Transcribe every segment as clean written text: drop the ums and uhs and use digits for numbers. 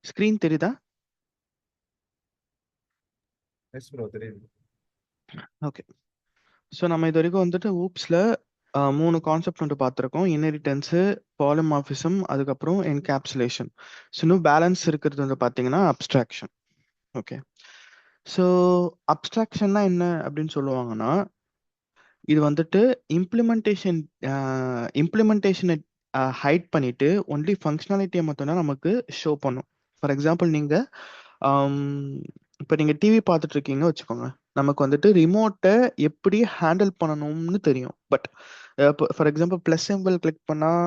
Screen தெரியுதா? S bro தெரியுது. Okay. So நம்ம இது வரைக்கும் வந்துட்டு ஊப்ஸில் 3 கான்செப்ட் வந்துட்டு பார்த்துருக்கோம். இன்ஹெரிட்டன்ஸு, பாலிமார்ஃபிசம், அதுக்கப்புறம் என்கேப்சுலேஷன். ஸோ இன்னும் பேலன்ஸ் இருக்கிறது வந்து பார்த்தீங்கன்னா அப்ஸ்ட்ராக்ஷன். ஓகே. ஸோ அப்ஸ்ட்ராக்ஷன்னா என்ன அப்படின்னு சொல்லுவாங்கன்னா, இது வந்துட்டு இம்ப்ளிமெண்டேஷன் இம்ப்ளிமெண்டேஷனை ஹைட் பண்ணிட்டு ஒன்லி ஃபங்க்ஷனாலிட்டியை மட்டும்தான் நமக்கு ஷோ பண்ணும். ஃபார் எக்ஸாம்பிள் நீங்கள் இப்போ நீங்கள் டிவி பார்த்துட்டு இருக்கீங்க வச்சுக்கோங்க. நமக்கு வந்துட்டு ரிமோட்டை எப்படி ஹேண்டில் பண்ணணும்னு தெரியும். பட் இப்போ for example plus symbol click பண்ணால்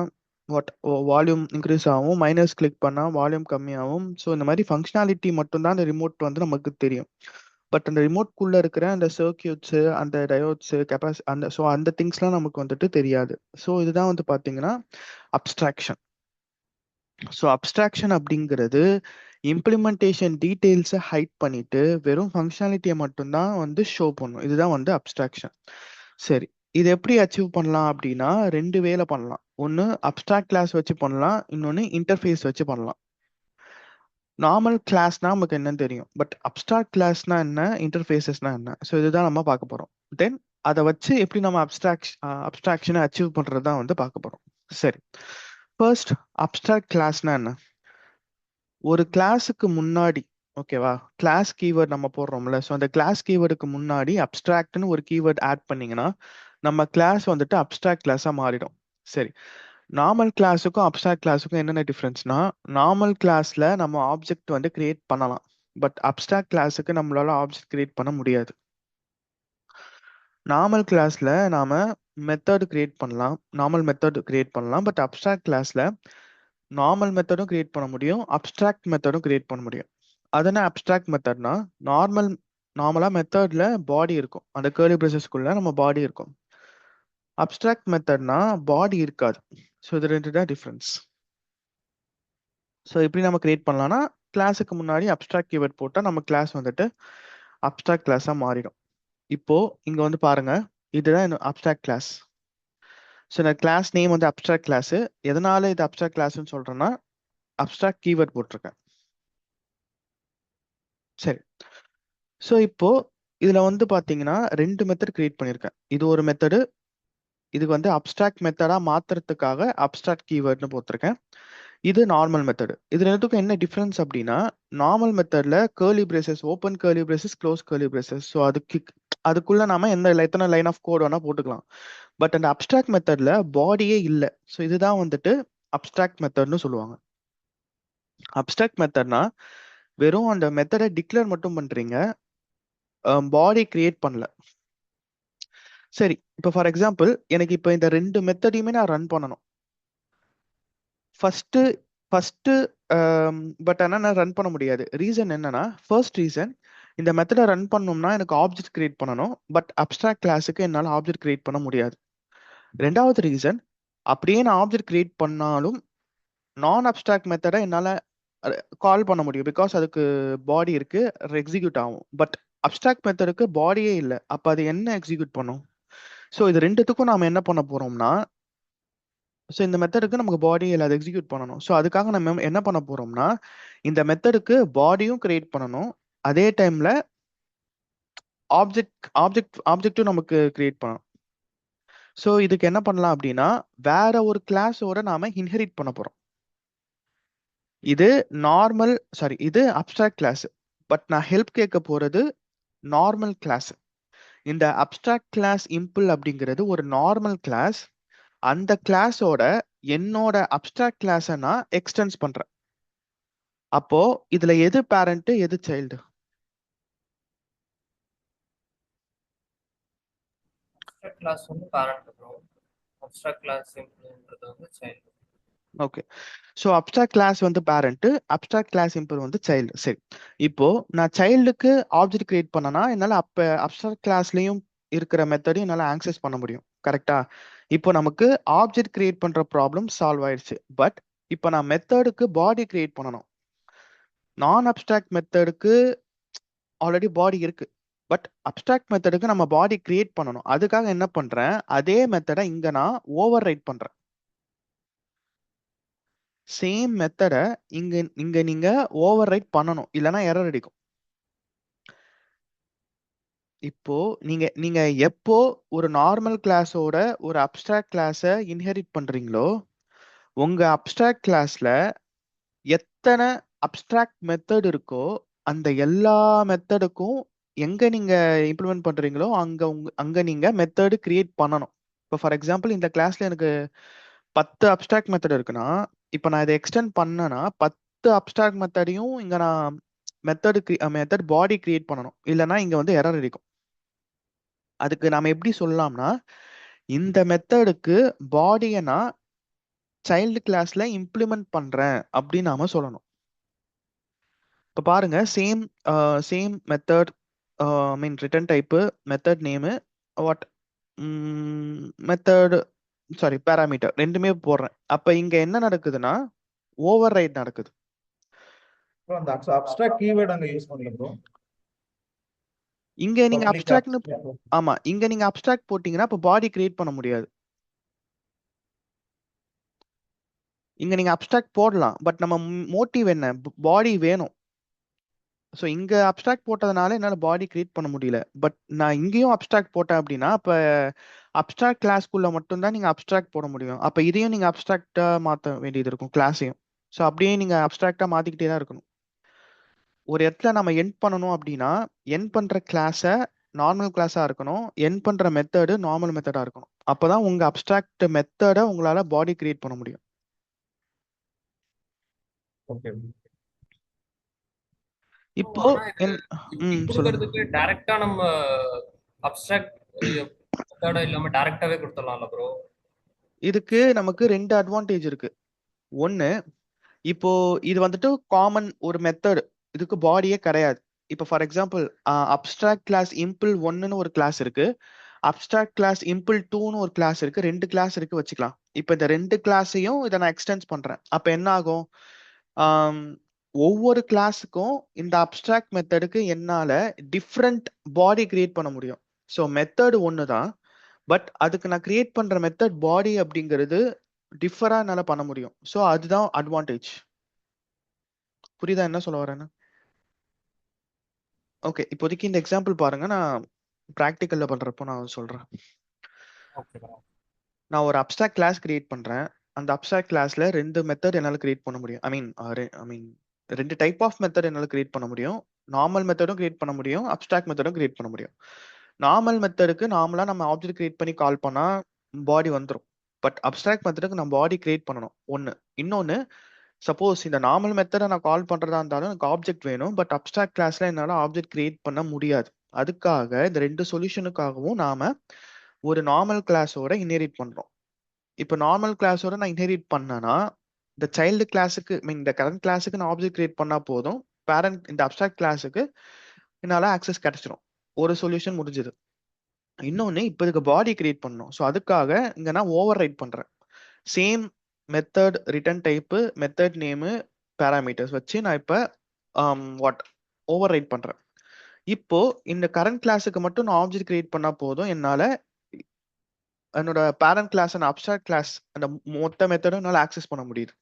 வால்யூம் இன்க்ரீஸ் ஆகும், மைனஸ் கிளிக் பண்ணால் வால்யூம் கம்மியாகும். ஸோ இந்த மாதிரி ஃபங்க்ஷனாலிட்டி மட்டும்தான் அந்த ரிமோட் வந்து நமக்கு தெரியும். பட் அந்த ரிமோட்குள்ள இருக்கிற அந்த சர்க்கியூட்ஸு, அந்த டயோட்ஸு, அந்த திங்ஸ்லாம் நமக்கு வந்துட்டு தெரியாது. ஸோ இதுதான் வந்து பார்த்தீங்கன்னா அப்ஸ்ட்ராக்ஷன். ஸோ அப்ஸ்ட்ராக்ஷன் அப்படிங்கிறது இம்ப்ளிமெண்டேஷன் டீட்டெயில்ஸை ஹைட் பண்ணிட்டு வெறும் ஃபங்க்ஷனாலிட்டியை மட்டும்தான் வந்து ஷோ பண்ணும். இதுதான் வந்து அப்ஸ்ட்ராக்ஷன். சரி, இது எப்படி அச்சீவ் பண்ணலாம் அப்படின்னா 2 வேல பண்ணலாம். ஒன்று அப்ஸ்ட்ராக்ட் கிளாஸ் வச்சு பண்ணலாம், இன்னொன்று இன்டர்ஃபேஸ் வச்சு பண்ணலாம். நார்மல் கிளாஸ்னா நமக்கு என்னன்னு தெரியும். பட் அப்ஸ்ட்ராக்ட் கிளாஸ்னா என்ன, இன்டர்ஃபேஸஸ்னா என்ன? ஸோ இதுதான் நம்ம பார்க்க போகிறோம். தென் அதை வச்சு எப்படி நம்ம அப்ஸ்ட்ராக்ஷனை அச்சீவ் பண்ணுறது தான் வந்து பார்க்க போகிறோம். சரி, ஃபர்ஸ்ட் அப்ஸ்ட்ராக்ட் கிளாஸ்னா என்ன? ஒரு கிளாஸுக்கு முன்னாடி, ஓகேவா, கிளாஸ் கீவேர்ட் நம்ம போடுறோம்ல. ஸோ அந்த கிளாஸ் கீவேர்டுக்கு முன்னாடி அப்ஸ்ட்ராக்ட்னு ஒரு கீவேர்ட் ஆட் பண்ணீங்கன்னா நம்ம கிளாஸ் வந்துட்டு அப்ஸ்ட்ராக்ட் கிளாஸாக மாறிடும். சரி, நார்மல் கிளாஸுக்கும் அப்ஸ்ட்ராக்ட் கிளாஸுக்கும் என்னென்ன டிஃப்ரென்ஸ்னா, நார்மல் கிளாஸில் நம்ம ஆப்ஜெக்ட் வந்து கிரியேட் பண்ணலாம். பட் அப்ஸ்ட்ராக்ட் கிளாஸுக்கு நம்மளால ஆப்ஜெக்ட் கிரியேட் பண்ண முடியாது. நார்மல் கிளாஸில் நாம மெத்தட் கிரியேட் பண்ணலாம், நார்மல் மெத்தட் கிரியேட் பண்ணலாம். பட் அப்ஸ்ட்ராக்ட் கிளாஸில் நார்மல் மெத்தடும் கிரியேட் பண்ண முடியும், அப்ஸ்ட்ராக்ட் மெத்தடும் கிரியேட் பண்ண முடியும். அதனா அப்ஸ்ட்ராக்ட் மெத்தட்னா, நார்மலாக மெத்தடில் பாடி இருக்கும், அந்த கேர்லி பிரேசஸ்க்குள்ள நம்ம பாடி இருக்கும். அப்ஸ்ட்ராக்ட் மெத்தட்னா பாடி இருக்காது. ஸோ இது 2 தான் டிஃப்ரென்ஸ். ஸோ எப்படி நம்ம கிரியேட் பண்ணலாம்னா, கிளாஸுக்கு முன்னாடி அப்ஸ்ட்ராக்ட் கீவேர்ட் போட்டால் நம்ம கிளாஸ் வந்துட்டு அப்ஸ்ட்ராக்ட் கிளாஸாக மாறிடும். இப்போ இங்கே வந்து பாருங்க, இதுதான் அப்ஸ்ட்ராக்ட் கிளாஸ். ஸோ இந்த கிளாஸ் நேம் வந்து அப்ஸ்ட்ராக்ட் கிளாஸ். எதனால இது அப்ஸ்ட்ராக்ட் கிளாஸ்ன்னு சொல்றேன்னா, அப்ஸ்ட்ராக்ட் கீவேர்ட் போட்டிருக்கேன். சரி, ஸோ இப்போ இதுல வந்து பாத்தீங்கன்னா 2 மெத்தட் கிரியேட் பண்ணியிருக்கேன். இது ஒரு மெத்தடு, இதுக்கு வந்து அப்ஸ்ட்ராக்ட் மெத்தடா மாத்துறதுக்காக அப்ஸ்ட்ராக்ட் கீவேர்ட்னு போட்டிருக்கேன். இது நார்மல் மெத்தடு. இது ரெண்டுத்துக்கும் என்ன டிஃபரன்ஸ் அப்படின்னா, நார்மல் மெத்தட்ல curly braces, open curly braces, close curly braces. So அதுக்குள்ள நாம எத்தனை லைன் ஆஃப் கோட் வேணா போட்டுக்கலாம். பட் அந்த அப்ஸ்ட்ராக்ட் மெத்தட்ல பாடியே இல்லை. ஸோ இதுதான் வந்துட்டு அப்ஸ்ட்ராக்ட் மெத்தட்னு சொல்லுவாங்க. அப்ஸ்ட்ராக்ட் மெத்தட்னா வெறும் அந்த மெத்தடை டிக்ளேர் மட்டும் பண்றீங்க, பாடி கிரியேட் பண்ணல. சரி, இப்போ ஃபார் எக்ஸாம்பிள் எனக்கு இப்போ இந்த 2 மெத்தடையுமே நான் ரன் பண்ணணும். ஃபர்ஸ்ட் ஃபர்ஸ்ட் பட் ஆனால் நான் ரன் பண்ண முடியாது. ரீசன் என்னன்னா, ஃபர்ஸ்ட் ரீசன், இந்த மெத்தடை ரன் பண்ணணும்னா எனக்கு ஆப்ஜெக்ட் கிரியேட் பண்ணணும். பட் அப்ஸ்ட்ராக்ட் கிளாஸுக்கு என்னால் ஆப்ஜெக்ட் கிரியேட் பண்ண முடியாது. ரெண்டாவது ரீசன், அப்படியே நான் ஆப்ஜெக்ட் கிரியேட் பண்ணாலும் நான் அப்ஸ்ட்ராக்ட் மெத்தடை என்னால் கால் பண்ண முடியும். பிகாஸ் அதுக்கு பாடி இருக்கு, எக்ஸிக்யூட் ஆகும். பட் அப்ஸ்ட்ராக்ட் மெத்தடுக்கு பாடியே இல்லை. அப்போ அது என்ன எக்ஸிக்யூட் பண்ணும்? ஸோ இது ரெண்டுத்துக்கும் நாம என்ன பண்ண போறோம்னா, ஸோ இந்த மெத்தடுக்கு நமக்கு பாடி அதை எக்ஸிக்யூட் பண்ணணும். ஸோ அதுக்காக நம்ம என்ன பண்ண போறோம்னா, இந்த மெத்தடுக்கு பாடியும் கிரியேட் பண்ணணும், அதே டைம்ல ஆப்ஜெக்டும் நமக்கு கிரியேட் பண்ணணும். ஸோ இதுக்கு என்ன பண்ணலாம் அப்படின்னா, வேற ஒரு கிளாஸோட நாம இன்ஹெரிட் பண்ண போறோம். இது இது அப்ஸ்ட்ராக்ட் கிளாஸ். பட் நான் ஹெல்ப் கேட்க போறது நார்மல் கிளாஸ். இந்த அப்ஸ்ட்ராக்ட் கிளாஸ் இம்பிள் அப்படிங்கிறது ஒரு நார்மல் கிளாஸ். அந்த கிளாஸோட என்னோட அப்ஸ்ட்ராக்ட் கிளாஸை நான் எக்ஸ்டென்ஸ் பண்றேன். அப்போ இதுல எது பேரண்ட் எது சைல்டு? அப்ஸ்ட்ராக்ட் கிளாஸ் வந்து பேரண்ட் ப்ரோ, அப்ஸ்ட்ராக்ட் கிளாஸ் சிம்பிள்ன்றது வந்து child. Okay, so abstract class வந்து பேரண்ட், அப்ஸ்ட்ராக்ட் கிளாஸ் இம்பிள் வந்து சைல்டு. சரி, இப்போ நான் சைல்டுக்கு ஆப்ஜெக்ட் கிரியேட் பண்ணனா என்னால் அப்போ அப்ஸ்ட்ராக்ட் கிளாஸ்லயும் இருக்கிற மெத்தடையும் என்னால் ஆக்சஸ் பண்ண முடியும். கரெக்டா? இப்போ நமக்கு ஆப்ஜெக்ட் கிரியேட் பண்ற ப்ராப்ளம் சால்வ் ஆயிடுச்சு. பட் இப்போ நான் மெத்தடுக்கு பாடி கிரியேட் பண்ணணும். நான் அப்ஸ்ட்ராக்ட் மெத்தடுக்கு ஆல்ரெடி பாடி இருக்கு. பட் அப்ஸ்ட்ராக்ட் மெத்தடுக்கு நம்ம பாடி கிரியேட் பண்ணணும். அதுக்காக என்ன பண்றேன், அதே மெத்தடை இங்க நான் ஓவர் ரைட் பண்றேன். சேம் மெத்தடை இங்க இங்க நீங்க ஓவர் ரைட் பண்ணணும், இல்லைன்னா எரர் அடிக்கும். இப்போ நீங்க நீங்க எப்போ ஒரு நார்மல் கிளாஸோட ஒரு அப்ஸ்ட்ராக்ட் கிளாஸை இன்ஹெரிட் பண்றீங்களோ, உங்க அப்ஸ்ட்ராக்ட் கிளாஸ்ல எத்தனை அப்ஸ்ட்ராக்ட் மெத்தட் இருக்கோ அந்த எல்லா மெத்தடுக்கும் எங்க நீங்க இம்ப்ளிமெண்ட் பண்றீங்களோ அங்க நீங்க மெத்தடு கிரியேட் பண்ணணும். இப்போ ஃபார் எக்ஸாம்பிள் இந்த கிளாஸ்ல எனக்கு 10 அப்ஸ்ட்ராக்ட் மெத்தட் இருக்குன்னா, இப்போ நான் இதை எக்ஸ்டெண்ட் பண்ணேன்னா 10 அப்ஸ்ட்ராக்ட் மெத்தடையும் இங்க நான் மெத்தட் பாடி கிரியேட் பண்ணணும், இல்லைன்னா இங்க வந்து எரர் அடிக்கும். அதுக்கு நாம எப்படி சொல்லலாம்னா, இந்த மெத்தடுக்கு பாடியை நான் சைல்டு கிளாஸ்ல இம்ப்ளிமெண்ட் பண்றேன் அப்படின்னு நாம சொல்லணும். இப்போ பாருங்க, same method, mean return type, method name, what method, sorry parameter ரெண்டுமே போடுறேன். அப்ப இங்க என்ன நடக்குதுன்னா ஓவர் ரைட் நடக்குது. ப்ரோ அந்த அப்ஸ்ட்ராக்ட் கீவேர்ட் அங்க யூஸ் பண்ணல ப்ரோ. இங்க நீங்க பப்ளிக் அப்ஸ்ட்ராக்ட்னு, ஆமா இங்க நீங்க அப்ஸ்ட்ராக்ட் போட்டீங்கன்னா இப்போ பாடி கிரியேட் பண்ண முடியாது. இங்க நீங்க அப்ஸ்ட்ராக்ட் போடலாம், பட் நம்ம மோட்டிவ் என்ன, பாடி வேணும். ஸோ இங்க அப்ஸ்ட்ராக்ட் போட்டதுனால என்னால் பாடி கிரியேட் பண்ண முடியல. பட் நான் இங்கேயும் அப்ஸ்ட்ராக்ட் போட்டேன் அப்படின்னா அப்போ அப்ஸ்ட்ராக்ட் கிளாஸ்க்குள்ள மட்டும்தான் நீங்க அப்ஸ்ட்ராக்ட் போட முடியும். அப்போ இதையும் நீங்க அப்ஸ்ட்ராக்டா மாற்ற வேண்டியது இருக்கும், கிளாஸையும். ஸோ அப்படியே நீங்க அப்ஸ்ட்ராக்டா மாத்திக்கிட்டே தான் இருக்கணும். ஒரு இடத்துல நம்ம எண்ட் பண்ணணும் அப்படின்னா எண்ட் பண்ற கிளாஸை நார்மல் கிளாஸா இருக்கணும், எண்ட் பண்ற மெத்தடு நார்மல் மெத்தடா இருக்கணும். அப்பதான் உங்க அப்ஸ்ட்ராக்ட் மெத்தடை உங்களால பாடி கிரியேட் பண்ண முடியும். ஓகே. இப்போ ஆனா இது இப்படி சொல்லுங்க. கொடுக்கறதுக்கு டைரக்டா நம்ம அப்ஸ்ட்ராக்ட் மெத்தட இல்லாம டைரக்டாவே கொடுத்துடலாம்ல ப்ரோ? இதுக்கு நமக்கு 2 அட்வான்டேஜ் இருக்கு. ஒன்னு, இப்போ இது வந்துட்டு காமன் ஒரு மெத்தட், இதுக்கு பாடியே கிடையாது. இப்போ ஃபார் எக்ஸாம்பிள் அப்ஸ்ட்ராக்ட் கிளாஸ் இம்பிள் 1ன்னு ஒரு கிளாஸ் இருக்கு, அப்ஸ்ட்ராக்ட் கிளாஸ் இம்பிள் 2ன்னு ஒரு கிளாஸ் இருக்கு, 2 கிளாஸ் இருக்கு வச்சுக்கலாம். இப்போ இந்த 2 கிளாஸையும் இதை நான் எக்ஸ்டென்ஸ் பண்றேன். அப்ப என்ன ஆகும், ஆம், ஒவ்வொரு கிளாஸுக்கும் இந்த அப்ஸ்ட்ராக்ட் மெத்தடுக்கு என்னால டிஃப்ரெண்ட் பாடி கிரியேட் பண்ண முடியும். ஸோ மெத்தட் ஒன்று தான், பட் அதுக்கு நான் கிரியேட் பண்ற மெத்தட் பாடி அப்படிங்கிறது டிஃபரா என்னால பண்ண முடியும். ஸோ அதுதான் அட்வான்டேஜ். புரியுதா என்ன சொல்ல வரேன்னு? ஓகே, இப்போதைக்கு இந்த எக்ஸாம்பிள் பாருங்க, நான் ப்ராக்டிக்கல்ல பண்றப்போ நான் சொல்றேன். Okay bro. நான் ஒரு அப்ஸ்ட்ராக்ட் கிளாஸ் கிரியேட் பண்றேன். அந்த அப்ஸ்ட்ராக்ட் கிளாஸ்ல 2 மெத்தட் என்னால கிரியேட் பண்ண முடியும். ஐ மீன் 2 டைப் ஆஃப் மெத்தட் என்னால கிரியேட் பண்ண முடியும். நார்மல் மெத்தடும் கிரியேட் பண்ண முடியும், அப்ஸ்ட்ராக்ட் மெத்தடும் கிரியேட் பண்ண முடியும். நார்மல் மெத்தடுக்கு நார்மலா நம்ம ஆப்ஜெக்ட் கிரியேட் பண்ணி கால் பண்ணா பாடி வந்துடும். பட் அப்ஸ்ட்ராக்ட் மெத்தடுக்கு நான் பாடி கிரியேட் பண்ணணும் ஒன்னு. இன்னொன்னு, சப்போஸ் இந்த நார்மல் மெத்தடை நான் கால் பண்றதா இருந்தாலும் எனக்கு ஆப்ஜெக்ட் வேணும், பட் அப்ஸ்ட்ராக்ட் கிளாஸ்ல என்னால ஆப்ஜெக்ட் கிரியேட் பண்ண முடியாது. அதுக்காக இந்த 2 சொல்யூஷனுக்காகவும் நாம ஒரு நார்மல் கிளாஸோட இன்ஹெரிட் பண்றோம். இப்போ நார்மல் கிளாஸோட நான் இன்ஹெரிட் பண்ணனா இந்த சைல்டு கிளாஸுக்கு, மீன் இந்த கரண்ட் கிளாஸுக்கு நான் ஆப்ஜெக்ட் கிரியேட் பண்ணா போதும், பேரண்ட் இந்த அப்ஸ்ட்ராக்ட் கிளாஸுக்கு என்னால ஆக்சஸ் கிடைச்சிடும். ஒரு சொல்யூஷன் முடிஞ்சது. இன்னொன்னு, இப்போ இதுக்கு பாடி கிரியேட் பண்ணணும். ஸோ அதுக்காக இங்க நான் ஓவர் ரைட் பண்றேன். Same method, return type, method name, parameters வச்சு நான் இப்போ வாட் ஓவர் ரைட் பண்றேன். இப்போ இந்த கரண்ட் கிளாஸுக்கு மட்டும் நான் ஆப்ஜெக்ட் கிரியேட் பண்ணா போதும், என்னால என்னோட parent class and abstract class அந்த மொத்த மெத்தடும் என்னால் ஆக்சஸ் பண்ண முடியுது.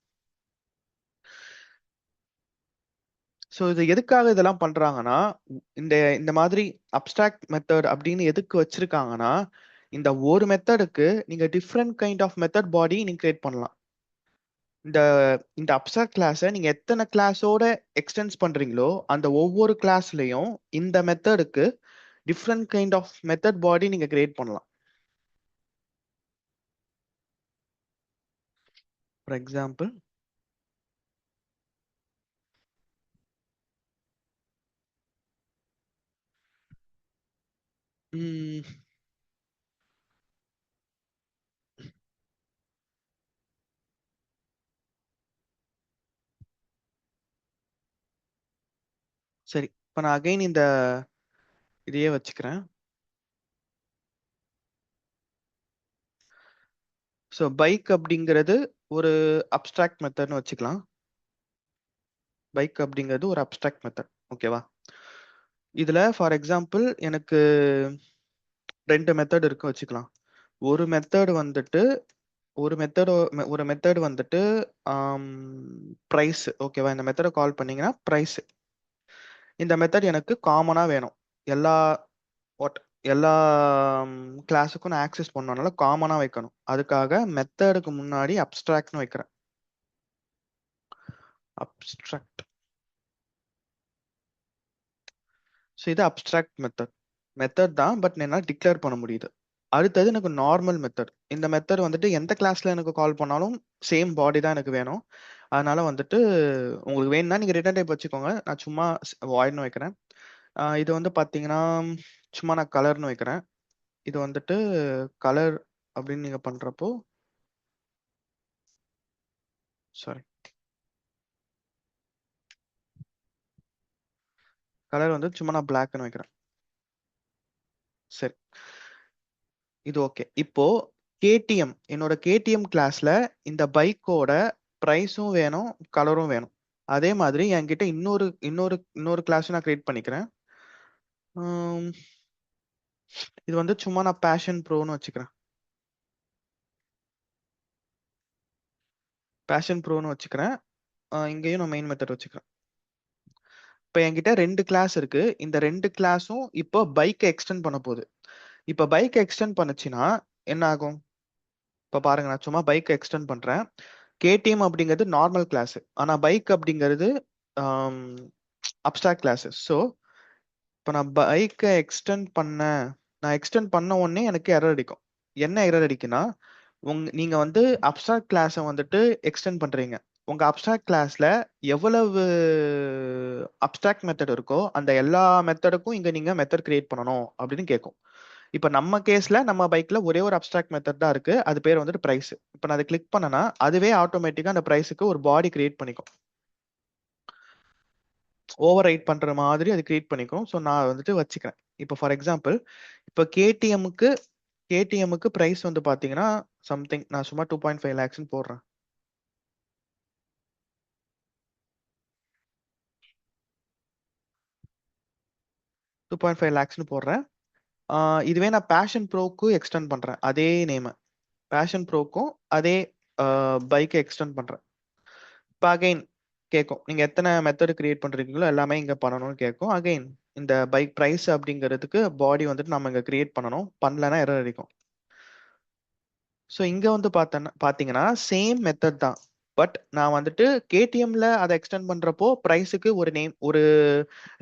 ஸோ இது எதுக்காக இதெல்லாம் பண்றாங்கன்னா, இந்த இந்த மாதிரி அப்ஸ்ட்ராக்ட் மெத்தட் அப்படின்னு எதுக்கு வச்சிருக்காங்கன்னா, இந்த ஒரு மெத்தடுக்கு நீங்க டிஃப்ரெண்ட் கைண்ட் ஆஃப் மெத்தட் பாடி நீங்க கிரியேட் பண்ணலாம். இந்த இந்த அப்ஸ்ட்ராக்ட் கிளாஸை நீங்க எத்தனை கிளாஸோட எக்ஸ்டென்ஸ் பண்றீங்களோ அந்த ஒவ்வொரு கிளாஸ்லயும் இந்த மெத்தடுக்கு டிஃப்ரெண்ட் கைண்ட் ஆஃப் மெத்தட் பாடி நீங்க கிரியேட் பண்ணலாம். ஃபார் எக்ஸாம்பிள், சரி, இப்போ நான் அகைன் இந்த இதையே வச்சுக்கிறேன். ஸோ பைக் அப்படிங்கிறது ஒரு அப்ஸ்ட்ராக்ட் மெத்தட்னு வச்சுக்கலாம். பைக் அப்படிங்கிறது ஒரு அப்ஸ்ட்ராக்ட் மெத்தட், ஓகேவா? இதுல ஃபார் எக்ஸாம்பிள் எனக்கு 2 மெத்தட் இருக்கு வச்சுக்கலாம். ஒரு மெத்தட் வந்துட்டு ஒரு மெத்தட் வந்துட்டு ப்ரைஸ். ஓகேவா? இந்த மெத்தடை கால் பண்ணீங்கன்னா ப்ரைஸ். இந்த மெத்தட் எனக்கு காமனா வேணும். எல்லா வாட் எல்லா கிளாஸுக்கும் நான் ஆக்சஸ் பண்ணனால காமனா வைக்கணும். அதுக்காக மெத்தடுக்கு முன்னாடி அப்ஸ்ட்ராக்ட்னு வைக்கிறேன். அப்ஸ்ட்ராக்ட். ஸோ இது அப்ஸ்ட்ராக்ட் மெத்தட் தான், பட் என்னால் டிக்ளேர் பண்ண முடியுது. அடுத்தது எனக்கு நார்மல் மெத்தட். இந்த மெத்தட் வந்துட்டு எந்த கிளாஸ்ல எனக்கு கால் பண்ணாலும் சேம் பாடி தான் எனக்கு வேணும். அதனால வந்துட்டு உங்களுக்கு வேணும்னா நீங்க ரிட்டர்ன் டைப் வச்சுக்கோங்க. நான் சும்மா வாய்ட்னு வைக்கிறேன். இது வந்து பாத்தீங்கன்னா சும்மா நான் கலர்னு வைக்கிறேன். இது வந்துட்டு கலர் அப்படின்னு நீங்க பண்றப்போ சாரி கலர் வந்து சும்மா நான் பிளாக்னு வைக்கிறேன். சரி, இது ஓகே. இப்போ கேடிஎம், என்னோட கேடிஎம் கிளாஸ்ல இந்த பைக்கோட ப்ரைஸும் வேணும், கலரும் வேணும். அதே மாதிரி என்கிட்ட இன்னொரு இன்னொரு இன்னொரு கிளாஸ் நான் கிரியேட் பண்ணிக்கிறேன். உம், இது வந்து சும்மா நான் பேஷன் ப்ரோன்னு வச்சுக்கிறேன். பேஷன் ப்ரோன்னு வச்சுக்கிறேன். இங்கேயும் நான் மெயின் மெத்தட் வச்சுக்கிறேன். இப்போ என்கிட்ட 2 கிளாஸ் இருக்கு. இந்த 2 கிளாஸும் இப்போ பைக்கை எக்ஸ்டெண்ட் பண்ண போகுது. இப்போ பைக்கை எக்ஸ்டெண்ட் பண்ணுச்சுன்னா என்ன ஆகும்? இப்போ பாருங்க, நான் சும்மா பைக்கை எக்ஸ்டெண்ட் பண்றேன். கேடிஎம் அப்படிங்கிறது நார்மல் கிளாஸ், ஆனா பைக் அப்படிங்கிறது அப்ஸ்ட்ராக்ட் கிளாஸ். ஸோ இப்போ நான் பைக்கை எக்ஸ்டெண்ட் பண்ண உடனே எனக்கு எரர் அடிக்கும். என்ன எரர் அடிக்குன்னா, நீங்க வந்து அப்ஸ்ட்ராக்ட் கிளாஸை வந்துட்டு எக்ஸ்டெண்ட் பண்றீங்க. உங்க அப்ஸ்ட்ராக்ட் கிளாஸ்ல எவ்வளவு அப்ஸ்ட்ராக்ட் மெத்தட் இருக்கோ அந்த எல்லா மெத்தடுக்கும் இங்க நீங்க மெத்தட் கிரியேட் பண்ணணும் அப்படின்னு கேட்கும். இப்ப நம்ம கேஸ்ல நம்ம பைக்ல ஒரே ஒரு அப்ஸ்ட்ராக்ட் மெத்தட் தான் இருக்கு. அது பேர் வந்துட்டு பிரைஸ். இப்ப நான் அதை கிளிக் பண்ணனா அதுவே ஆட்டோமேட்டிக்கா அந்த பிரைஸுக்கு ஒரு பாடி கிரியேட் பண்ணிக்கும். ஓவர் ரைட் பண்ற மாதிரி அது கிரியேட் பண்ணிக்கும். ஸோ நான் வந்துட்டு வச்சுக்கிறேன். இப்போ ஃபார் எக்ஸாம்பிள், இப்போ கேடிஎம்முக்கு பிரைஸ் வந்து பாத்தீங்கன்னா சம்திங், நான் சும்மா 2.5 லேக்ஸ்னு போடுறேன். போடுறேன். இதுவே நான் பேஷன் ப்ரோக்கு எக்ஸ்டெண்ட் பண்றேன். அதே நேம் பேஷன் ப்ரோக்கும் அதே பைக்கை எக்ஸ்டெண்ட் பண்றேன். இப்போ அகைன் கேட்கும், நீங்க எத்தனை மெத்தட் கிரியேட் பண்றீங்களோ எல்லாமே இங்க பண்ணணும்னு கேட்கும். அகைன் இந்த பைக் பிரைஸ் அப்படிங்கிறதுக்கு பாடி வந்துட்டு நம்ம இங்க கிரியேட் பண்ணணும். பண்ணலன்னா எரர் அடிக்கும். ஸோ இங்க வந்து பாத்தீங்கன்னா சேம் மெத்தட் தான். பட் நான் வந்துட்டு கேடிஎம்ல அதை எக்ஸ்டெண்ட் பண்றப்போ பிரைஸுக்கு ஒரு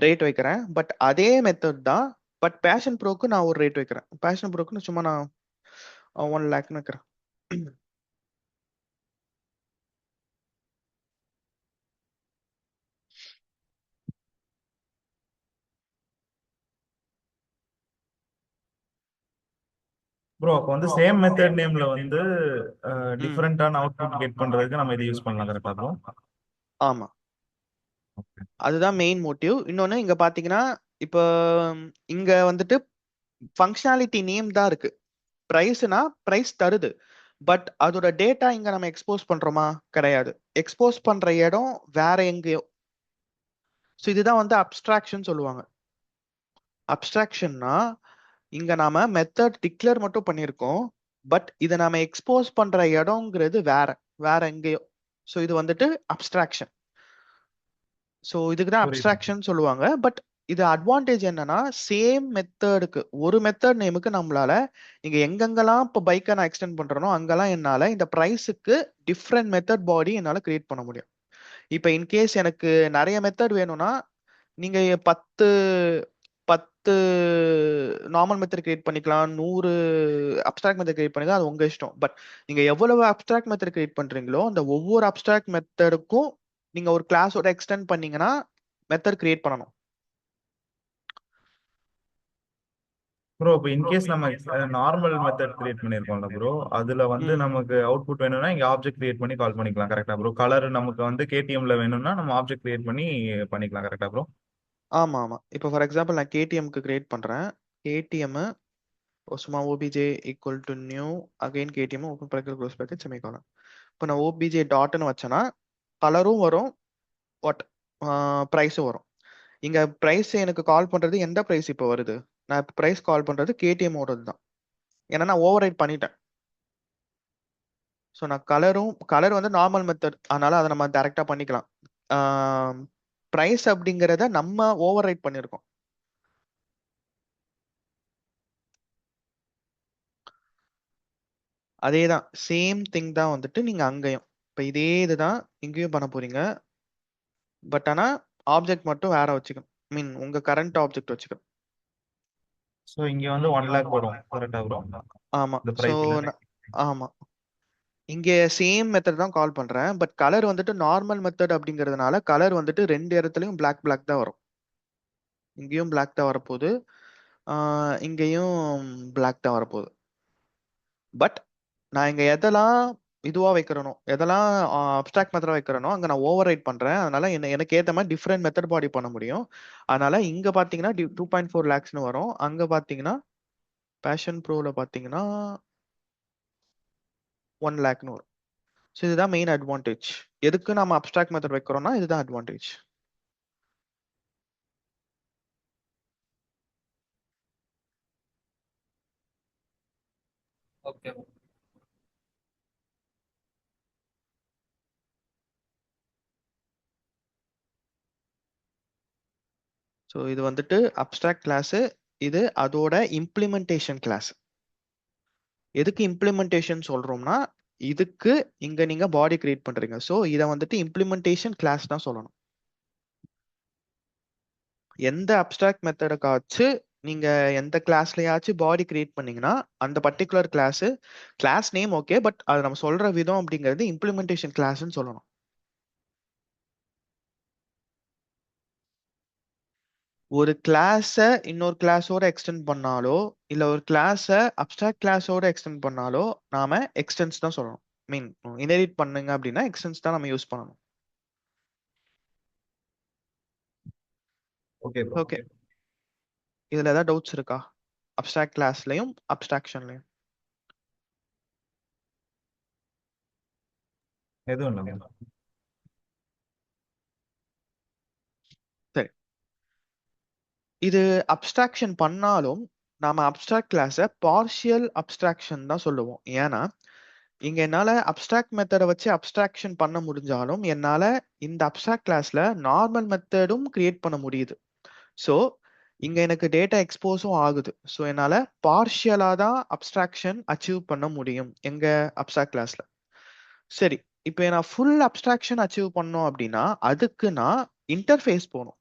ரேட் வைக்கிறேன். பட் அதே மெத்தட் தான். பட் பேஷன் ப்ரோக்கு நான் ஒரு ரேட் வைக்கிறேன். பேஷன் ப்ரோக்கு சும்மா நான் 1 லேக்னு வைக்கிறேன். ப்ரோ அப்போ வந்து சேம் மெத்தட் நேம்ல வந்து ம், டிஃபரெண்டான அவுட்புட் கெட் பண்றதுக்கு நம்ம இதை யூஸ் பண்ணலாம் கரெக்டா ப்ரோ? ஆமா, அதுதான் மெயின் மோட்டிவ். இன்னொன்னு இங்க பாத்தீங்கன்னா, இப்போ இங்க வந்துட்டு ஃபங்க்ஷனாலிட்டி நேம் தான் இருக்கு. பிரைஸ்னா பிரைஸ் தருது. பட் அதோட டேட்டா இங்க நம்ம எக்ஸ்போஸ் பண்றோமா? கிடையாது. எக்ஸ்போஸ் பண்ற இடம் வேற எங்கேயோ. ஸோ இதுதான் வந்து அப்ஸ்ட்ராக்ஷன் சொல்லுவாங்க. அப்ஸ்ட்ராக்ஷன்னா இங்க நாம மெத்தட் டிக்ளேர் மட்டும் பண்ணியிருக்கோம். பட் இதை நாம எக்ஸ்போஸ் பண்ற இடம்ங்கிறது வேற எங்கேயோ. ஸோ இது வந்துட்டு அப்ஸ்ட்ராக்ஷன். ஸோ இதுக்கு தான் புரியுது. அப்ஸ்ட்ராக்ஷன் சொல்லுவாங்க. பட் இது அட்வான்டேஜ் என்னன்னா, சேம் மெத்தடுக்கு ஒரு மெத்தட் நேமுக்கு நம்மளால நீங்க எங்கெங்கெல்லாம் இப்போ பைக்கை நான் எக்ஸ்டெண்ட் பண்றேனோ அங்கெல்லாம் என்னால இந்த ப்ரைஸுக்கு டிஃப்ரெண்ட் மெத்தட் பாடி என்னால கிரியேட் பண்ண முடியும். இப்போ இன்கேஸ் எனக்கு நிறைய மெத்தட் வேணும்னா நீங்க 10 நார்மல் மெத்தட் கிரியேட் பண்ணிக்கலாம், 100 அப்ஸ்ட்ராக்ட் மெத்தட் கிரியேட் பண்ணிக்கலாம். அது உங்க இஷ்டம். பட் நீங்க எவ்வளவு அப்ஸ்ட்ராக்ட் மெத்தட் கிரியேட் பண்றீங்களோ அந்த ஒவ்வொரு அப்ஸ்ட்ராக்ட் மெத்தடுக்கும் நீங்க ஒரு கிளாஸோட எக்ஸ்டெண்ட் பண்ணீங்கன்னா மெத்தட் கிரியேட் பண்ணணும். ப்ரோ இப்போ இன்கேஸ் நம்ம நார்மல் மெத்தட் கிரியேட் பண்ணிருக்கோம்ல ப்ரோ, அதுல வந்து ம். நமக்கு அவுட்புட் வேணும்னா இங்க ஆப்ஜெக்ட் கிரியேட் பண்ணி கால் பண்ணிக்கலாம் கரெக்டா ப்ரோ? கலர் நமக்கு வந்து கேடிஎம்ல வேணும்னா நம்ம ஆப்ஜெக்ட் கிரியேட் பண்ணி பண்ணிக்கலாம் கரெக்டா ப்ரோ? ஆமா ஆமா. இப்போ ஃபார் எக்ஸாம்பிள் நான் கேடிஎம்க்கு கிரியேட் பண்றேன். கேடிஎம் சும்மா OBJ equal to new again KTM open bracket close bracket semicolon. இப்போ நான் ஓபிஜே டாட்னு வச்சேன்னா கலரும் வரும், வாட் ப்ரைஸும் வரும். இங்க பிரைஸ் எனக்கு கால் பண்றது எந்த பிரைஸ் இப்போ வருது? நான் இப்போ பிரைஸ் கால் பண்றது கேடிஎம் ஓடது தான். ஏன்னா நான் ஓவர் ரைட் பண்ணிட்டேன். ஸோ நான் கலர் வந்து நார்மல் மெத்தட், அதனால அதை நம்ம டைரக்டா பண்ணிக்கலாம். ப்ரைஸ் அப்படிங்கிறத நம்ம ஓவர் ரைட் பண்ணியிருக்கோம். அதே தான், சேம் திங் தான் வந்துட்டு நீங்க அங்கேயும் இப்போ இதே இதுதான் இங்கேயும் பண்ண போறீங்க. பட் ஆனா ஆப்ஜெக்ட் மட்டும் வேற வச்சுக்கணும். மீன் உங்க கரண்ட் ஆப்ஜெக்ட் வச்சுக்கணும். ஸோ இங்க வந்து 1 lakh வரும் கரெக்டா ப்ரோ? ஆமா. இந்த ஸோ பிரைஸ் ஆமா, இங்க சேம் மெத்தட் தான் கால் பண்றேன். பட் கலர் வந்துட்டு நார்மல் மெத்தட் அப்படிங்கிறதுனால கலர் வந்துட்டு ரெண்டு இடத்துலயும் பிளாக் தான் வரும். இங்கேயும் பிளாக் தான் வரப்போகுது, இங்கேயும் பிளாக் தான் வரப்போகுது. பட் நான் இங்க எதெல்லாம் இதுவா வைக்கிறனோ, எதெல்லாம் அப்ஸ்ட்ராக்ட் மெத்தடா வைக்கிறனோ அங்க நான் ஓவர் ரைட் பண்றேன். அதனால எனக்கு ஏத்த மாதிரி டிஃப்ரெண்ட் மெத்தட் பாடி பண்ண முடியும். அதனால இங்க பாத்தீங்கன்னா 2.4 lakhsனு வரும். அங்க பாத்தீங்கன்னா பேஷன் ப்ரோல பாத்தீங்கன்னா 1 lakhனு வரும். ஸோ இதுதான் மெயின் அட்வான்டேஜ். எதுக்கு நம்ம அப்ஸ்ட்ராக்ட் மெத்தட் வைக்கிறோம்னா இதுதான் அட்வான்டேஜ். ஓகே. ஸோ இது வந்துட்டு அப்ஸ்ட்ராக்ட் கிளாஸ், இது அதோட இம்ப்ளிமெண்டேஷன் கிளாஸ். எதுக்கு இம்ப்ளிமெண்டேஷன் சொல்றோம்னா இதுக்கு இங்க நீங்க பாடி கிரியேட் பண்றீங்க. ஸோ இதை வந்துட்டு இம்ப்ளிமெண்டேஷன் கிளாஸ் தான் சொல்லணும். எந்த அப்ஸ்ட்ராக்ட் மெத்தடுக்காச்சு நீங்க எந்த கிளாஸ்லயாச்சும் பாடி கிரியேட் பண்ணீங்கன்னா அந்த particular class name okay, but அது நம்ம சொல்ற விதம் அப்படிங்கிறது இம்ப்ளிமெண்டேஷன் கிளாஸ்ன்னு சொல்லணும். ஒரு கிளாஸை இன்னொரு கிளாஸோட எக்ஸ்டெண்ட் பண்ணாலோ இல்ல ஒரு கிளாஸை அப்ஸ்ட்ராக்ட் கிளாஸோட எக்ஸ்டெண்ட் பண்ணாலோ நாம எக்ஸ்டென்ஸ் தான் சொல்லணும். மீன் இன்ஹெரிட் பண்ணுங்க அப்படின்னா எக்ஸ்டென்ஸ் தான் நம்ம யூஸ் பண்ணணும். Okay bro. ஓகே, இதுல ஏதாவது டவுட்ஸ் இருக்கா அப்ஸ்ட்ராக்ட் கிளாஸ்லயும் அப்ஸ்ட்ராக்ஷன்லயும்? எதுவும் இல்லை. சரி, இது அப்ஸ்ட்ராக்ஷன் பண்ணாலும் நாம அப்ஸ்ட்ராக்ட் கிளாஸை பார்ஷியல் அப்ஸ்ட்ராக்ஷன் தான் சொல்லுவோம். ஏன்னா இங்க என்னால அப்ஸ்ட்ராக்ட் மெத்தடை வச்சு அப்ஸ்ட்ராக்ஷன் பண்ண முடிஞ்சாலும் என்னால இந்த அப்ஸ்ட்ராக்ட் கிளாஸ்ல நார்மல் மெத்தடும் கிரியேட் பண்ண முடியுது. ஸோ இங்க எனக்கு டேட்டா எக்ஸ்போஸும் ஆகுது. ஸோ என்னால பார்ஷியலா தான் அப்ஸ்ட்ராக்ஷன் அச்சீவ் பண்ண முடியும் எங்க அப்ஸ்ட்ராக்ட் கிளாஸ்ல. சரி, இப்போ நான் ஃபுல் அப்ஸ்ட்ராக்ஷன் அச்சீவ் பண்ணோம் அப்படின்னா அதுக்கு நான் இன்டர்ஃபேஸ் போகணும்.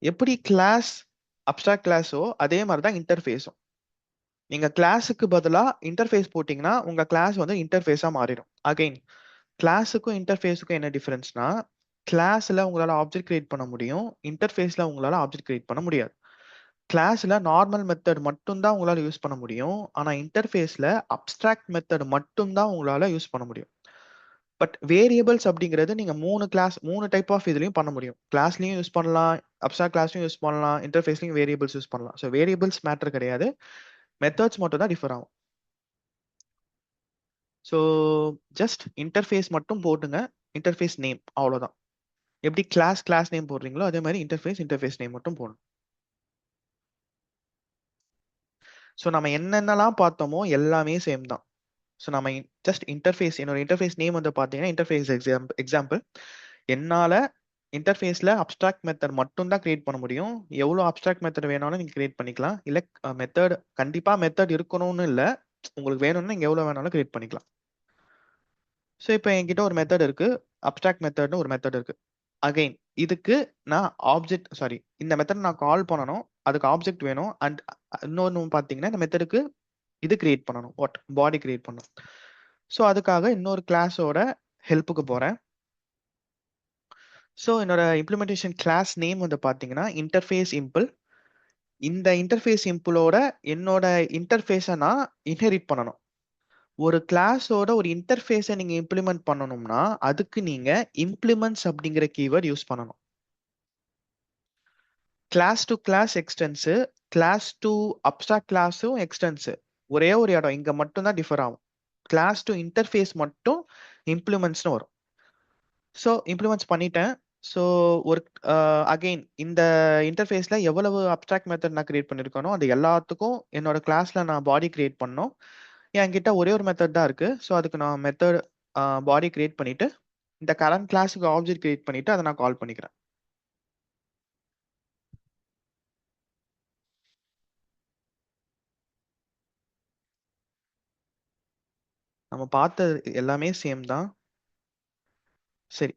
எப்படி கிளாஸ் அப்ஸ்ட்ராக்ட் கிளாஸோ அதே மாதிரி தான் இன்டர்ஃபேஸும். நீங்க கிளாஸுக்கு பதிலா இன்டர்ஃபேஸ் போட்டீங்கன்னா உங்க கிளாஸ் வந்து இன்டர்ஃபேஸா மாறிடும். அகைன் கிளாஸுக்கும் இன்டர்ஃபேஸுக்கும் என்ன டிஃபரன்ஸ்னா, கிளாஸ்ல உங்களால ஆப்ஜெக்ட் கிரியேட் பண்ண முடியும், இன்டர்ஃபேஸ்ல உங்களால ஆப்ஜெக்ட் கிரியேட் பண்ண முடியாது. கிளாஸ்ல நார்மல் மெத்தட் மட்டும் தான் உங்களால யூஸ் பண்ண முடியும், ஆனா இன்டர்ஃபேஸ்ல அப்ஸ்ட்ராக்ட் மெத்தட் மட்டும் தான் உங்களால யூஸ் பண்ண முடியும். பட் வேரியபிள்ஸ் அப்படிங்கிறது நீங்க மூணு டைப் ஆஃப் இதுலயும் பண்ண முடியும். கிளாஸ்லயும் யூஸ் பண்ணலாம், அப்ஸ்ட்ராக்ட் கிளாஸ்லயும் யூஸ் பண்ணலாம், இன்டர்ஃபேஸ்லயும் வேரியபிள்ஸ் யூஸ் பண்ணலாம். ஸோ வேரியபிள்ஸ் மேட்டர் கிடையாது, மெத்தட்ஸ் மட்டும் தான் டிஃபர் ஆகும். ஸோ ஜஸ்ட் இன்டர்ஃபேஸ் மட்டும் போட்டுங்க, இன்டர்ஃபேஸ் நேம் அவ்வளோதான். எப்படி கிளாஸ் நேம் போடுறீங்களோ அதே மாதிரி இன்டர்ஃபேஸ் நேம் மட்டும் போடணும். ஸோ நம்ம என்னென்னலாம் பார்த்தோமோ எல்லாமே சேம் தான். ஸோ நம்ம ஜஸ்ட் என்னோட இன்டர்ஃபேஸ் நேம் வந்து பார்த்தீங்கன்னா இன்டர்ஃபேஸ் எக்ஸாம்பிள். என்னால் இன்டர்ஃபேஸில் அப்ஸ்ட்ராக்ட் மெத்தட் மட்டும் தான் கிரியேட் பண்ண முடியும். எவ்வளோ அப்ஸ்ட்ராக்ட் மெத்தட் வேணாலும் நீங்கள் கிரியேட் பண்ணிக்கலாம். இல்லை கண்டிப்பாக மெத்தட் இருக்கணும்னு இல்லை, உங்களுக்கு வேணும்னா நீங்கள் எவ்வளோ வேணாலும் கிரியேட் பண்ணிக்கலாம். ஸோ இப்போ என்கிட்ட ஒரு மெத்தட் இருக்கு, அப்ஸ்ட்ராக்ட் மெத்தட்னு ஒரு மெத்தட் இருக்கு. அகைன் இதுக்கு நான் இந்த மெத்தட் நான் கால் பண்ணணும், அதுக்கு ஆப்ஜெக்ட் வேணும். அண்ட் இன்னொன்று பார்த்தீங்கன்னா இந்த மெத்தடுக்கு இது கிரியேட் பண்ணணும், பாடி கிரியேட் பண்ணணும். ஸோ அதுக்காக இன்னொரு கிளாஸோட ஹெல்ப்புக்கு போகிறேன். ஸோ என்னோட இம்ப்ளிமெண்டேஷன் கிளாஸ் நேம் வந்து பார்த்தீங்கன்னா இன்டர்ஃபேஸ் இம்பிள். இந்த இன்டர்ஃபேஸ் இம்பிளோட என்னோட இன்டர்ஃபேஸை நான் இன்ஹெரிட் பண்ணணும். ஒரு கிளாஸோட ஒரு இன்டர்ஃபேஸை நீங்க இம்ப்ளிமெண்ட் பண்ணணும்னா அதுக்கு நீங்க இம்ப்ளிமெண்ட்ஸ் அப்படிங்கிற கீவேர்ட் யூஸ் பண்ணணும். Class to class extends, class to abstract கிளாஸும் எக்ஸ்டென்ஸ் ஒரே ஒரு இடம் இங்க மட்டும் தான் டிஃபர் ஆகும். கிளாஸ் டு இன்டர்ஃபேஸ் மட்டும் இம்ப்ளிமெண்ட்ஸ்னு வரும். ஸோ இம்ப்ளிமெண்ட்ஸ் பண்ணிட்டேன். ஸோ ஒரு அகெயின் இந்த இன்டர்ஃபேஸ்ல எவ்வளவு அப்ஸ்ட்ராக்ட் மெத்தட் நான் கிரியேட் பண்ணிருக்கணும் அது எல்லாத்துக்கும் என்னோட கிளாஸ்ல நான் பாடி கிரியேட் பண்ணோம். என்கிட்ட ஒரே ஒரு மெத்தட் தான் இருக்கு. ஸோ அதுக்கு நான் மெத்தட் பாடி கிரியேட் பண்ணிட்டு இந்த கரண்ட் கிளாஸுக்கு ஆப்ஜெக்ட் கிரியேட் பண்ணிட்டு அதை நான் கால் பண்ணிக்கிறேன். நம்ம பார்த்த எல்லாமே சேம் தான். சரி,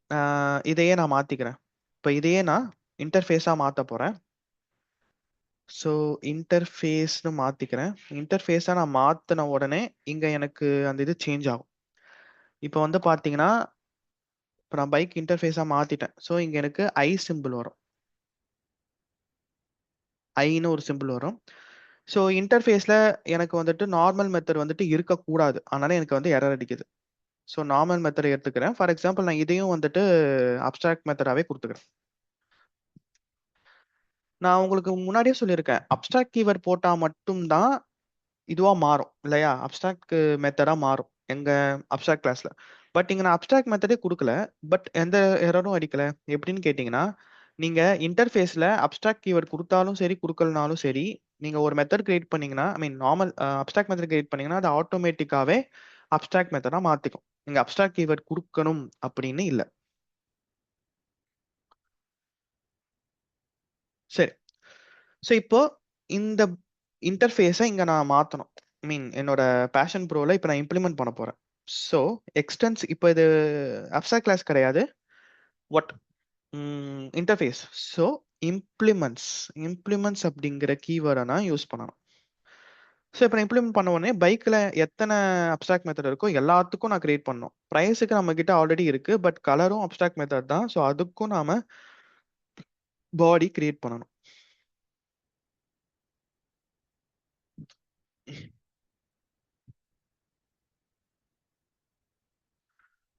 இதையே நான் மாத்திக்கிறேன். இப்போ இதையே நான் இன்டர்ஃபேஸா மாத்த போறேன். ஸோ இன்டர்ஃபேஸ்னு மாத்திக்கிறேன். இன்டர்ஃபேஸா நான் மாத்தின உடனே இங்க எனக்கு அந்த இது சேஞ்ச் ஆகும். இப்போ வந்து பாத்தீங்கன்னா, இப்போ நான் பைக் இன்டர்ஃபேஸா மாத்திட்டேன். ஸோ இங்க எனக்கு ஐ சிம்பிள் வரும். ஐன்னு ஒரு சிம்பிள் வரும். ஸோ இன்டர்ஃபேஸ்ல எனக்கு வந்துட்டு நார்மல் மெத்தட் வந்துட்டு இருக்கக்கூடாது. அதனால எனக்கு வந்து எரர் அடிக்குது. ஸோ நார்மல் மெத்தட் எடுத்துக்கிறேன். ஃபார் எக்ஸாம்பிள் நான் இதையும் வந்துட்டு அப்ஸ்ட்ராக்ட் மெத்தடாவே கொடுத்துக்கிறேன். நான் உங்களுக்கு முன்னாடியே சொல்லியிருக்கேன், அப்ஸ்ட்ராக்ட் கீவேர்ட் போட்டா மட்டும்தான் இதுவா மாறும் இல்லையா? அப்ஸ்ட்ராக்ட் மெத்தடா மாறும் எங்க அப்ஸ்ட்ராக்ட் கிளாஸ்ல. பட் இங்க நான் அப்ஸ்ட்ராக்ட் மெத்தடே கொடுக்கல, பட் எந்த எரரும் அடிக்கல. எப்படின்னு கேட்டிங்கன்னா, நீங்க இன்டர்ஃபேஸ்ல அப்ஸ்ட்ராக்ட் கீவேர்ட் கொடுத்தாலும் சரி கொடுக்கலனாலும் சரி, நீங்க ஒரு மெத்தட் கிரியேட் பண்ணீங்கன்னா, ஐ மீன் நார்மல் அப்ஸ்ட்ராக்ட் மெத்தட் கிரியேட் பண்ணீங்கன்னா அது ஆட்டோமேட்டிக்காவே அப்ஸ்ட்ராக்ட் மெத்தடா மாத்திக்கும். நீங்க அப்ஸ்ட்ராக்ட் கீவேர்ட் கொடுக்கணும் அப்படின்னு இல்ல. சரி. ஸோ இப்போ இந்த இன்டர்ஃபேஸை இங்க நான் மாத்தணும். ஐ மீன் என்னோட பேஷன் ப்ரோல இப்போ நான் இம்ப்ளிமெண்ட் பண்ண போறேன். ஸோ எக்ஸ்டென்ஸ் இப்போ இது அப்ஸ்ட்ராக்ட் கிளாஸ் கிடையாது. What interface. ஸோ இம்ப்ளிமெண்ட்ஸ் அப்படிங்கிற கீவேர்டை நான் யூஸ் பண்ணணும். ஸோ இப்போ நான் இம்ப்ளிமெண்ட் பண்ண உடனே பைக்கில் எத்தனை அப்ஸ்ட்ராக்ட் மெத்தட் இருக்கோ எல்லாத்துக்கும் நான் கிரியேட் பண்ணணும். ப்ரைஸுக்கு நம்ம கிட்ட ஆல்ரெடி இருக்கு, பட் கலரும் அப்ஸ்ட்ராக்ட் மெத்தட் தான். ஸோ அதுக்கும் நாம பாடி கிரியேட் பண்ணணும்.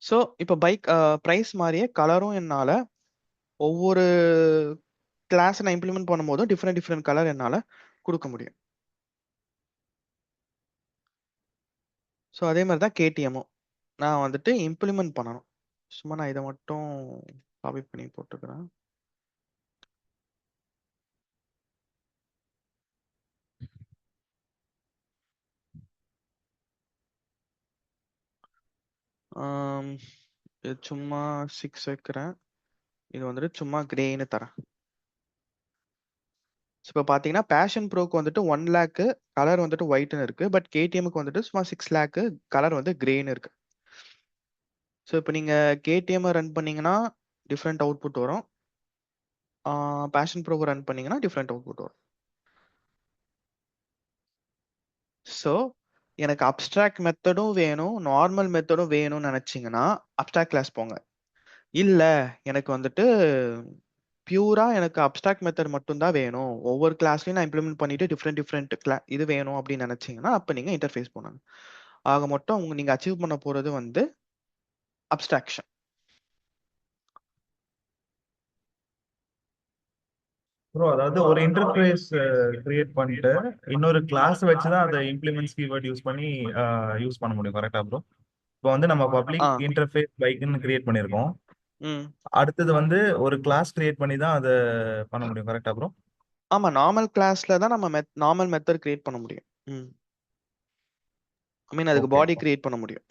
ஸோ இப்போ பைக் ப்ரைஸ் மாதிரியே கலரும் என்னால் ஒவ்வொரு கிளாஸ் நான் இம்ப்ளிமெண்ட் பண்ணும்போதும் டிஃப்ரெண்ட் கலர் என்னால் கொடுக்க முடியும். ஸோ அதே மாதிரி தான் கேடிஎம்மும் நான் வந்துட்டு இம்ப்ளிமெண்ட் பண்ணணும். சும்மா நான் இதை மட்டும் காப்பி பண்ணி போட்டுக்கிறேன். இது சும்மா 6 வைக்கிறேன். இது வந்துட்டு சும்மா கிரேன்னு தரேன். இப்போ பார்த்தீங்கன்னா பேஷன் ப்ரோக்கு வந்துட்டு 1 லேக்கு கலர் வந்துட்டு ஒயிட்னு இருக்கு, பட் கேடிஎம்க்கு வந்துட்டு சும்மா 6 லேக்கு கலர் வந்து கிரேன்னு இருக்கு. ஸோ இப்போ நீங்க கேடிஎம் ரன் பண்ணீங்கன்னா டிஃப்ரெண்ட் அவுட்புட் வரும். பேஷன் ப்ரோவை ரன் பண்ணீங்கன்னா டிஃப்ரெண்ட் அவுட்புட் வரும். ஸோ எனக்கு அப்ஸ்ட்ராக்ட் மெத்தடும் வேணும், நார்மல் மெத்தடும் வேணும்னு நினைச்சீங்கன்னா அப்ஸ்ட்ராக்ட் கிளாஸ் போங்க. இல்ல எனக்கு வந்துட்டு பியூரா எனக்கு அப்ஸ்ட்ராக்ட் மெத்தட் மட்டும் தான் வேணும், ஒவ்வொரு கிளாஸ்லயும் நான் இம்ப்ளிமெண்ட் பண்ணிட்டு டிஃப்ரெண்ட் இது வேணும் அப்படின்னு நினைச்சீங்கன்னா அப்ப நீங்க இன்டர்ஃபேஸ் போனாங்க. ஆக மொத்தம் நீங்க அச்சீவ் பண்ண போறது வந்து அப்ஸ்ட்ராக்ஷன். ப்ரோ அதாவது ஒரு இன்டர்ஃபேஸ் கிரியேட் பண்ணிட்டு இன்னொரு கிளாஸ் வச்சு தான் அதை இம்ப்ளிமெண்ட்ஸ் கீவேர்ட் யூஸ் பண்ணி யூஸ் பண்ண முடியும். கரெக்டா ப்ரோ? இப்போ வந்து நம்ம ஆ பப்ளிக் இன்டர்ஃபேஸ் பைக்னு கிரியேட் பண்ணியிருக்கோம். ம் அடுத்தது வந்து ஒரு கிளாஸ் கிரியேட் பண்ணி தான் அதை பண்ண முடியும். கரெக்டா ப்ரோ? ஆமா, நார்மல் கிளாஸ்ல தான் நம்ம நார்மல் மெத்தட் கிரியேட் பண்ண முடியும். ஐ மீன் அதுக்கு ஓகே. பாடி கிரியேட் பண்ண முடியும்.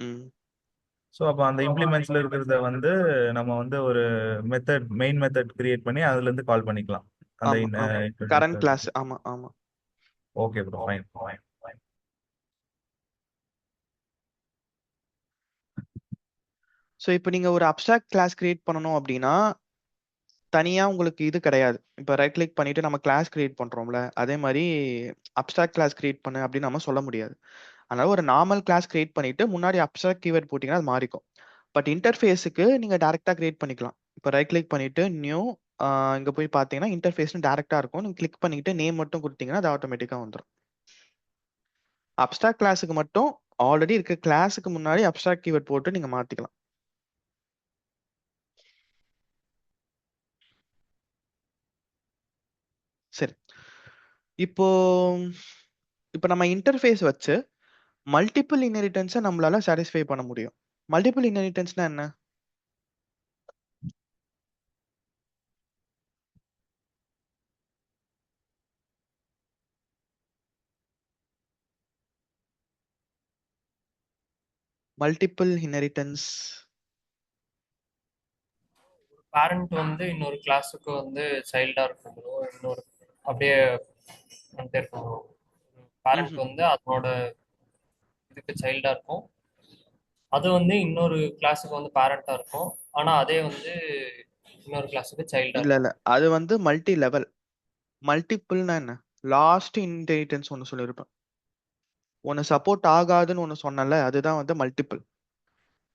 ஸோ அப்போ அந்த இம்ப்ளிமெண்ட்ஸ்ல இருக்கிறத வந்து நம்ம வந்து ஒரு மெயின் மெத்தட் கிரியேட் பண்ணி அதுல இருந்து கால் பண்ணிக்கலாம் அந்த ஆமா ஆமா, கரண்ட் கிளாஸ். இன்டர்ஃபேஸ். ஆமா ஆமா. Okay bro, fine. ஸோ இப்போ நீங்க ஒரு அப்ஸ்ட்ராக்ட் கிளாஸ் கிரியேட் பண்ணணும் அப்படின்னா தனியா உங்களுக்கு இது கிடையாது. இப்போ ரைட் கிளிக் பண்ணிட்டு நம்ம கிளாஸ் கிரியேட் பண்றோம்ல, அதே மாதிரி அப்ஸ்ட்ராக்ட் கிளாஸ் கிரியேட் பண்ணு அப்படின்னு நம்ம சொல்ல முடியாது. அதனால ஒரு நார்மல் கிளாஸ் கிரியேட் பண்ணிட்டு முன்னாடி அப்ஸ்ட்ராக்ட் கீவேர்ட் போட்டீங்கன்னா அது மாறிக்கும். பட் இன்டர்ஃபேஸுக்கு நீங்க டைரக்டா கிரியேட் பண்ணிக்கலாம். இப்போ ரைட் கிளிக் பண்ணிட்டு நியூ, இங்க போய் பார்த்தீங்கன்னா இன்டர்ஃபேஸ்னு டைரக்டா இருக்கும். நீங்க கிளிக் பண்ணிட்டு நேம் மட்டும் கொடுத்தீங்கன்னா அது ஆட்டோமேட்டிக்கா வந்துடும். அப்ஸ்ட்ராக்ட் கிளாஸுக்கு மட்டும் ஆல்ரெடி இருக்க கிளாஸுக்கு முன்னாடி அப்ஸ்ட்ராக்ட் கீவேர்ட் போட்டு நீங்க மாத்திக்கலாம். சரி, இப்போ இப்போ நம்ம இன்டர்ஃபேஸ் வச்சு மல்டிபிள் இன்ஹெரிட்டன்ஸை நம்மளால சாட்டிஸ்ஃபை பண்ண முடியும். மல்டிபிள் இன்ஹெரிட்டன்ஸ்னா என்ன? Multiple inheritance. பேரண்ட் வந்து இன்னொரு கிளாஸுக்கு வந்து சைல்டா இருக்கும் bro. இன்னொரு அப்படியே வந்துட்டே இருக்கும் bro. பேரண்ட் வந்து அதனோட இதுக்கு சைல்டா இருக்கும். அது வந்து இன்னொரு கிளாஸுக்கு வந்து பேரண்டா இருக்கும். ஆனா அதே வந்து இன்னொரு கிளாஸுக்கு சைல்டா இல்ல இருக்கும். இல்ல அது வந்து மல்டி லெவல். மல்டிபிள்னா என்ன? லாஸ்ட் இன்ஹெரிட்டன்ஸ் ஒன்னு சொல்லியிருப்பேன். ஒன்னு சப்போர்ட் ஆகாதுன்னு ஒன்னு சொன்னல, அதுதான் வந்து மல்டிபிள்.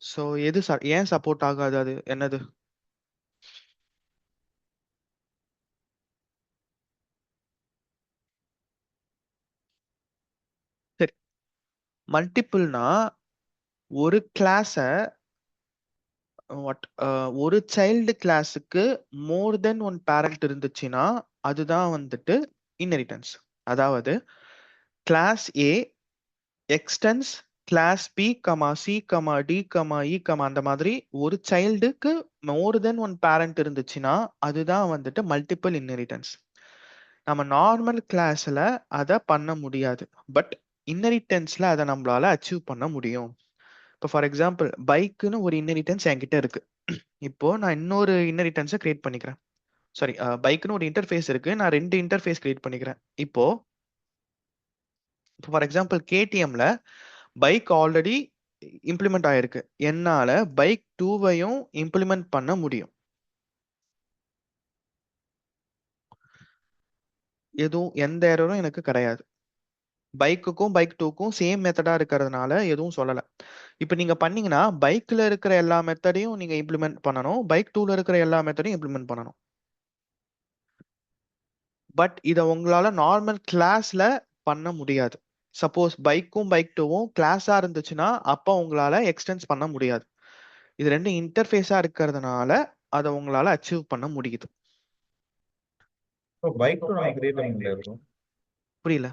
ஸோ எது ஏன் சப்போர்ட் ஆகாது? அது என்னது? சரி, மல்டிபிள்னா ஒரு கிளாஸ ஒரு சைல்டு கிளாஸுக்கு மோர் தென் ஒன் பேரண்ட் இருந்துச்சுன்னா அதுதான் வந்துட்டு இன்ஹெரிட்டன்ஸ். அதாவது class A extends class B comma C comma D comma E comma அந்த மாதிரி ஒரு சைல்டுக்கு மோர் தென் ஒன் பேரண்ட் இருந்துச்சுன்னா அதுதான் வந்துட்டு மல்டிபிள் இன்ஹெரிட்டன்ஸ். நம்ம நார்மல் கிளாஸ்ல அதை பண்ண முடியாது, பட் இன்ஹெரிட்டன்ஸ்ல அதை நம்மளால அச்சீவ் பண்ண முடியும். இப்போ ஃபார் எக்ஸாம்பிள் பைக்குன்னு ஒரு இன்ஹெரிட்டன்ஸ் என்கிட்ட இருக்கு. இப்போ நான் இன்னொரு இன்ஹெரிட்டன்ஸை கிரியேட் பண்ணிக்கிறேன். சாரி, பைக்குன்னு ஒரு இன்டர்ஃபேஸ் இருக்கு, நான் 2 இன்டர்ஃபேஸ் கிரியேட் பண்ணிக்கிறேன். இப்போ ஃபார் எக்ஸாம்பிள் கேடிஎம்ல பைக் ஆல்ரெடி இம்ப்ளிமெண்ட் ஆயிருக்கு, என்னால பைக் 2வையும் இம்ப்ளிமெண்ட் பண்ண முடியும். எதுவும் எந்த எரரும் எனக்கு கிடையாது. பைக்குக்கும் பைக் 2க்கும் சேம் மெத்தடா இருக்கிறதுனால எதுவும் சொல்லல. இப்போ நீங்க பண்ணீங்கன்னா பைக்ல இருக்கிற எல்லா மெத்தடையும் நீங்க இம்ப்ளிமெண்ட் பண்ணணும், பைக் 2ல இருக்கிற எல்லா மெத்தடையும் இம்ப்ளிமெண்ட் பண்ணணும். பட் இதை உங்களால நார்மல் கிளாஸ்ல பண்ண முடியாது. சப்போஸ் பைக்கும் பைக் 2வும் கிளாஸா இருந்துச்சுன்னா அப்போ உங்களால எக்ஸ்டென்ஸ் பண்ண முடியாது. இது ரெண்டு இன்டர்ஃபேஸா இருக்கிறதுனால அதை உங்களால அச்சீவ் பண்ண முடியுது. பைக் டு நம்ம கிரியேட் பண்ணீங்களா இருக்கும்? புரியல.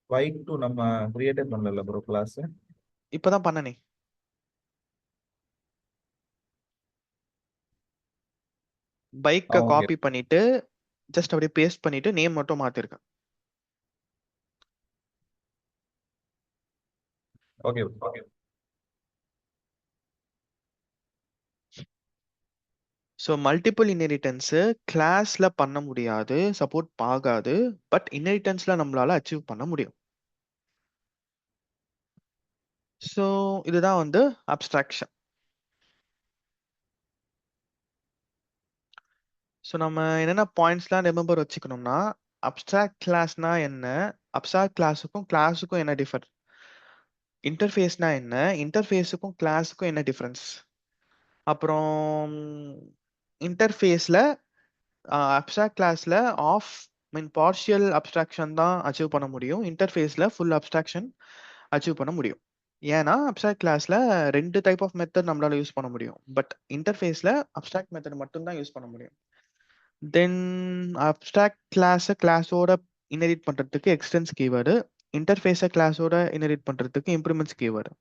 பைக் டு நம்ம கிரியேட்டே பண்ணல ப்ரோ கிளாஸ். இப்பதான் பண்ணனே. பைக்கை ஓகே காப்பி பண்ணிட்டு ஜஸ்ட் அப்படியே பேஸ்ட் பண்ணிட்டு நேம் மட்டும் மாத்திருக்கேன். Okay okay. So multiple inheritance கிளாஸ்ல பண்ண முடியாது, சப்போர்ட் ஆகாது, பட் இன்ஹெரிட்டன்ஸ்ல நம்மளால அச்சீவ் பண்ண முடியும். ஸோ இதுதான் வந்து அப்ஸ்ட்ராக்ஷன். ஸோ நம்ம என்னென்ன பாயிண்ட்ஸ்லாம் ரிமெம்பர் வச்சுக்கணும்னா, அப்ஸ்ட்ராக்ட் கிளாஸ்னா என்ன, அப்ஸ்ட்ராக்ட் கிளாஸுக்கும் என்ன டிஃபர், இன்டர்ஃபேஸ்னா என்ன, இன்டர்ஃபேஸுக்கும் கிளாஸுக்கும் என்ன டிஃபரன்ஸ், அப்புறம் இன்டர்ஃபேஸ்ல அப்ஸ்ட்ராக்ட் கிளாஸ்ல ஆஃப் மீன் பார்ஷியல் அப்ஸ்ட்ராக்ஷன் தான் அச்சீவ் பண்ண முடியும், இன்டர்ஃபேஸ்ல ஃபுல் அப்ஸ்ட்ராக்ஷன் அச்சீவ் பண்ண முடியும். ஏன்னா அப்ஸ்ட்ராக்ட் கிளாஸ்ல 2 டைப் ஆஃப் மெத்தட் நம்மளால யூஸ் பண்ண முடியும், பட் இன்டர்ஃபேஸ்ல அப்ஸ்ட்ராக்ட் மெத்தட் மட்டும் தான் யூஸ் பண்ண முடியும். தென் அப்ஸ்ட்ராக்ட் கிளாஸோட இன்ஹெரிட் பண்றதுக்கு எக்ஸ்டென்ஸ் கீவேர்டு, இன்டர்ஃபேஸை கிளாஸோட இன்ஹெரிட் பண்றதுக்கு இம்ப்ளிமெண்ட்ஸ் கீவேர்டு,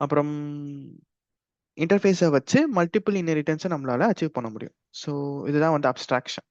அப்புறம் இன்டர்ஃபேஸை வச்சு மல்டிபிள் இன்ஹெரிட்டன்ஸை நம்மளால அச்சீவ் பண்ண முடியும். ஸோ இதுதான் வந்து அப்ஸ்ட்ராக்ஷன்.